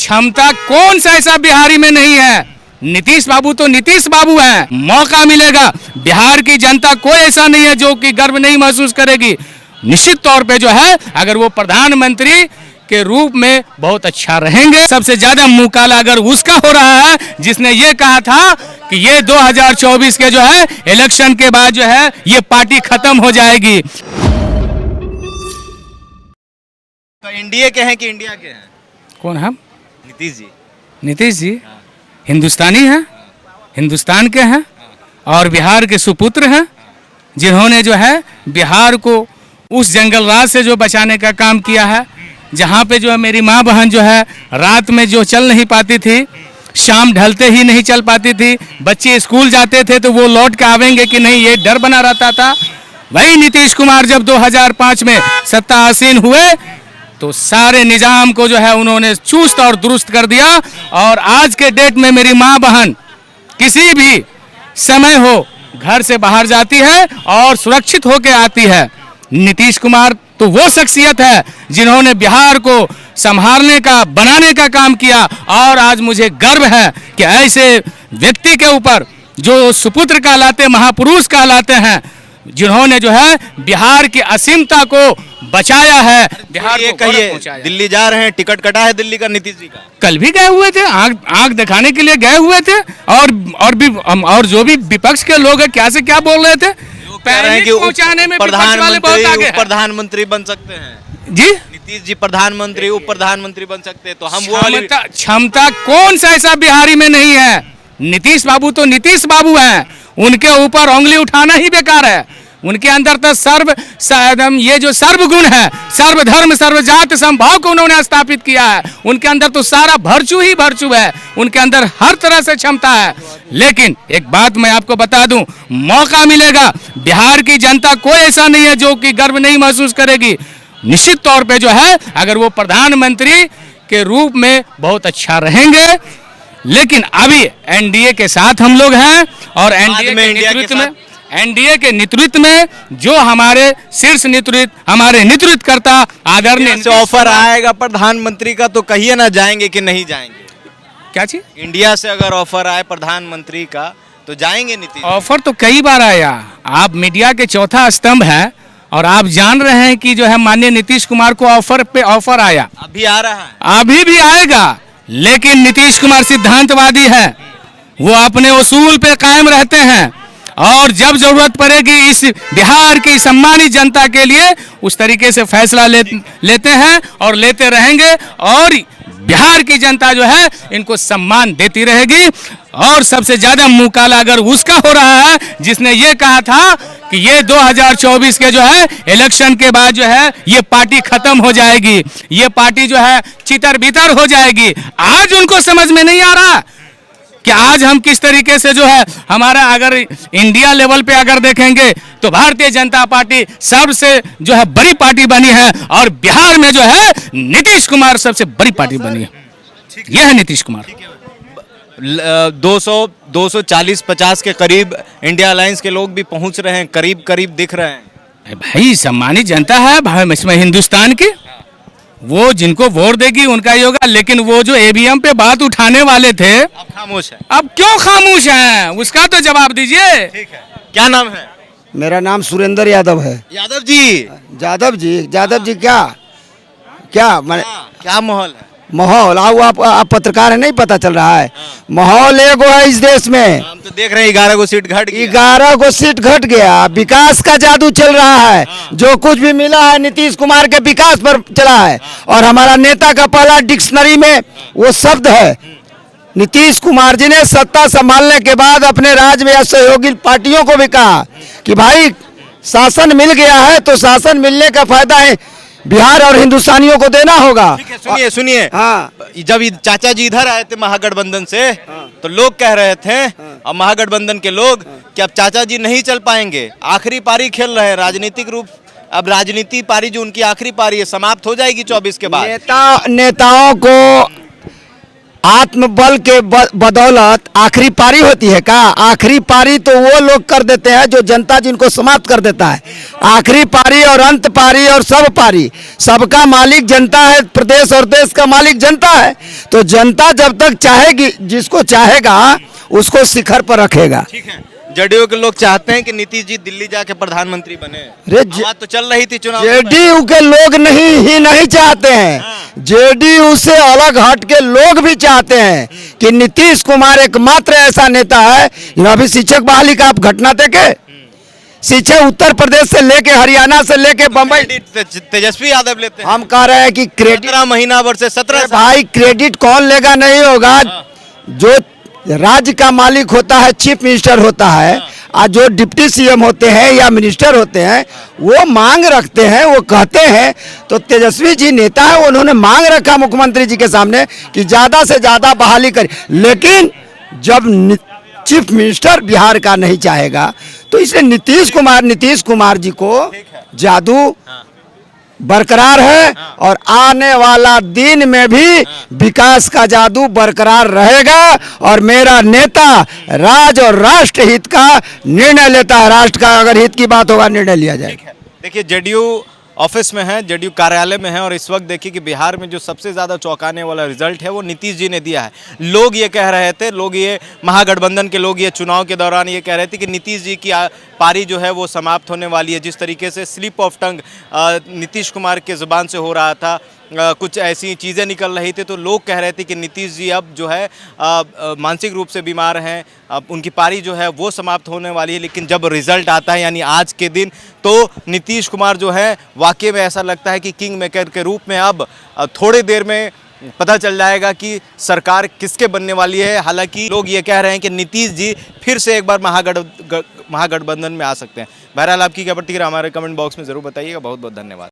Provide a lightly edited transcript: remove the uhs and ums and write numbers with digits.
क्षमता कौन सा ऐसा बिहारी में नहीं है। नीतीश बाबू तो नीतीश बाबू हैं। मौका मिलेगा, बिहार की जनता कोई ऐसा नहीं है जो कि गर्व नहीं महसूस करेगी। निश्चित तौर पे जो है अगर वो प्रधानमंत्री के रूप में बहुत अच्छा रहेंगे। सबसे ज्यादा मुकाला अगर उसका हो रहा है जिसने ये कहा था कि ये 2024 के जो है इलेक्शन के बाद जो है ये पार्टी खत्म हो जाएगी। तो एनडीए के हैं कि इंडिया के हैं? कौन हम? नीतीश जी। नीतीश जी हिंदुस्तानी हैं, हिंदुस्तान के हैं और बिहार के सुपुत्र हैं, जिन्होंने जो है बिहार को उस जंगल राज से जो बचाने का काम किया है, जहाँ पे जो है मेरी माँ बहन जो है रात में जो चल नहीं पाती थी, शाम ढलते ही नहीं चल पाती थी, बच्चे स्कूल जाते थे तो वो लौट के आवेंगे कि नहीं, ये डर बना रहता था। वही नीतीश कुमार जब 2005 में सत्ता आसीन हुए तो सारे निजाम को जो है उन्होंने चुस्त और दुरुस्त कर दिया और आज के डेट में मेरी माँ बहन किसी भी समय हो घर से बाहर जाती है और सुरक्षित होकर आती है। नीतीश कुमार तो वो शख्सियत है जिन्होंने बिहार को संभालने का, बनाने का काम किया और आज मुझे गर्व है कि ऐसे व्यक्ति के ऊपर जो सुपुत्र कहलाते, महापुरुष कहलाते हैं, जिन्होंने जो है बिहार की असीमता को बचाया है, बिहार को गौरव पहुंचाया। दिल्ली जा रहे हैं, टिकट कटा है दिल्ली का नीतीश जी का। कल भी गए हुए थे, आंख दिखाने के लिए गए हुए थे और जो भी विपक्ष के लोग हैं क्या से क्या बोल रहे थे, पहुंचाने में विपक्ष वाले बहुत आगे हैं। प्रधानमंत्री बन सकते हैं जी, नीतीश जी प्रधानमंत्री, उप प्रधानमंत्री बन सकते हैं। तो हम वो क्षमता कौन सा ऐसा बिहारी में नहीं है। नीतीश बाबू तो नीतीश बाबू हैं, उनके ऊपर उंगली उठाना ही बेकार है। उनके अंदर तो ये जो सर्वगुण है, सर्वधर्म सर्वजात समभाव को उन्होंने स्थापित किया है। उनके अंदर तो सारा भर्चू ही भर्चू है, उनके अंदर हर तरह से क्षमता है। लेकिन एक बात मैं आपको बता दूं, मौका मिलेगा, बिहार की जनता कोई ऐसा नहीं है जो कि गर्व नहीं महसूस करेगी। निश्चित तौर पे जो है अगर वो प्रधानमंत्री के रूप में बहुत अच्छा रहेंगे। लेकिन अभी एनडीए के साथ हम लोग हैं और एनडीए के नेतृत्व में जो हमारे शीर्ष नेतृत्व, हमारे नेतृत्वकर्ता आदरणीय से ऑफर आएगा प्रधानमंत्री का तो कहिए ना, जाएंगे कि नहीं जाएंगे? क्या चीज? इंडिया से अगर ऑफर आए प्रधानमंत्री का तो जाएंगे नीतीश? ऑफर तो कई बार आया। आप मीडिया के चौथा स्तंभ है और आप जान रहे हैं कि जो है माननीय नीतीश कुमार को ऑफर आया, अभी आ रहा है, अभी भी आएगा। लेकिन नीतीश कुमार सिद्धांतवादी है, वो अपने उसूल पे कायम रहते हैं और जब जरूरत पड़ेगी इस बिहार की सम्मानित जनता के लिए उस तरीके से फैसला लेते हैं और लेते रहेंगे और बिहार की जनता जो है इनको सम्मान देती रहेगी। और सबसे ज्यादा मुकाला अगर उसका हो रहा है जिसने ये कहा था कि ये 2024 के जो है इलेक्शन के बाद जो है ये पार्टी खत्म हो जाएगी, ये पार्टी जो है चितर बितर हो जाएगी। आज उनको समझ में नहीं आ रहा कि आज हम किस तरीके से जो है हमारा, अगर इंडिया लेवल पे अगर देखेंगे तो भारतीय जनता पार्टी सबसे जो है बड़ी पार्टी बनी है और बिहार में जो है नीतीश कुमार सबसे बड़ी पार्टी बनी है। यह है नीतीश कुमार। 240-50 के करीब इंडिया अलायंस के लोग भी पहुंच रहे हैं, करीब करीब दिख रहे हैं। भाई सम्मानित जनता है भाई इसमें हिंदुस्तान की, वो जिनको वोट देगी उनका ही होगा। लेकिन वो जो ईवीएम पे बात उठाने वाले थे अब खामोश है। अब क्यों खामोश हैं, उसका तो जवाब दीजिए। ठीक है, क्या नाम है? मेरा नाम सुरेंद्र यादव है। यादव जी। यादव जी क्या मैंने क्या माहौल है? माहौल आप पत्रकार है, नहीं पता चल रहा है? माहौल एगो है इस देश में। हम तो देख रहे हैं 11 को सीट घट गया। 11 को सीट घट गया, विकास का जादू चल रहा है। जो कुछ भी मिला है नीतीश कुमार के विकास पर चला है और हमारा नेता का पहला डिक्शनरी में वो शब्द है। नीतीश कुमार जी ने सत्ता संभालने के बाद अपने राज्य में सहयोगी पार्टियों को भी कहा कि भाई शासन मिल गया है तो शासन मिलने का फायदा है बिहार और हिंदुस्तानियों को देना होगा। सुनिए हाँ, जब चाचा जी इधर आए थे महागठबंधन से तो लोग कह रहे थे और महागठबंधन के लोग कि अब चाचा जी नहीं चल पाएंगे, आखिरी पारी खेल रहे हैं राजनीतिक रूप। अब राजनीति पारी जो उनकी आखिरी पारी है समाप्त हो जाएगी 24 के बाद। नेताओं को आत्मबल के बदौलत आखिरी पारी होती है का? आखिरी पारी तो वो लोग कर देते हैं जो जनता जिनको समाप्त कर देता है। आखिरी पारी और अंत पारी और सब पारी, सबका मालिक जनता है, प्रदेश और देश का मालिक जनता है। तो जनता जब तक चाहेगी, जिसको चाहेगा उसको शिखर पर रखेगा। ठीक है, जदयू के लोग चाहते हैं कि नीतीश जी दिल्ली जाके प्रधानमंत्री बने। आवाज तो चल रही थी चुनाव में। जेडीयू के लोग नहीं चाहते हैं। जेडीयू से अलग हट के लोग भी चाहते हैं कि नीतीश कुमार एकमात्र ऐसा नेता है। अभी शिक्षक बहाली का आप घटना देखे, शिक्षक उत्तर प्रदेश से लेके हरियाणा से लेके बम्बई, तेजस्वी यादव लेते हैं। हम कह रहे हैं कि क्रेडिट 17 महीना वर्ष से 17 भाई क्रेडिट कौन लेगा? नहीं होगा। जो राज्य का मालिक होता है चीफ मिनिस्टर होता है, और जो डिप्टी सीएम होते हैं या मिनिस्टर होते हैं वो मांग रखते हैं, वो कहते हैं। तो तेजस्वी जी नेता है, उन्होंने मांग रखा मुख्यमंत्री जी के सामने कि ज़्यादा से ज़्यादा बहाली करें। लेकिन जब चीफ मिनिस्टर बिहार का नहीं चाहेगा तो इसलिए नीतीश कुमार जी को जादू बरकरार है, और आने वाला दिन में भी विकास का जादू बरकरार रहेगा। और मेरा नेता राज्य और राष्ट्र हित का निर्णय लेता है। राष्ट्र का अगर हित की बात होगा निर्णय लिया जाएगा। देखिए, जेडीयू ऑफिस में है, जेडीयू कार्यालय में है, और इस वक्त देखिए कि बिहार में जो सबसे ज़्यादा चौंकाने वाला रिजल्ट है वो नीतीश जी ने दिया है। लोग ये कह रहे थे, लोग ये महागठबंधन के लोग ये चुनाव के दौरान ये कह रहे थे कि नीतीश जी की पारी जो है वो समाप्त होने वाली है। जिस तरीके से slip of tongue Nitish Kumar के ज़ुबान से हो रहा था, कुछ ऐसी चीज़ें निकल रही थी, तो लोग कह रहे थे कि नीतीश जी अब जो है मानसिक रूप से बीमार हैं, अब उनकी पारी जो है वो समाप्त होने वाली है। लेकिन जब रिज़ल्ट आता है यानी आज के दिन, तो नीतीश कुमार जो है वाकई में ऐसा लगता है कि किंग मेकर के रूप में अब थोड़ी देर में पता चल जाएगा कि सरकार किसके बनने वाली है। हालांकि लोग ये कह रहे हैं कि नीतीश जी फिर से एक बार महागठबंधन में आ सकते हैं। बहरहाल आपकी क्या प्रतिक्रिया हमारे कमेंट बॉक्स में ज़रूर बताइएगा। बहुत बहुत धन्यवाद।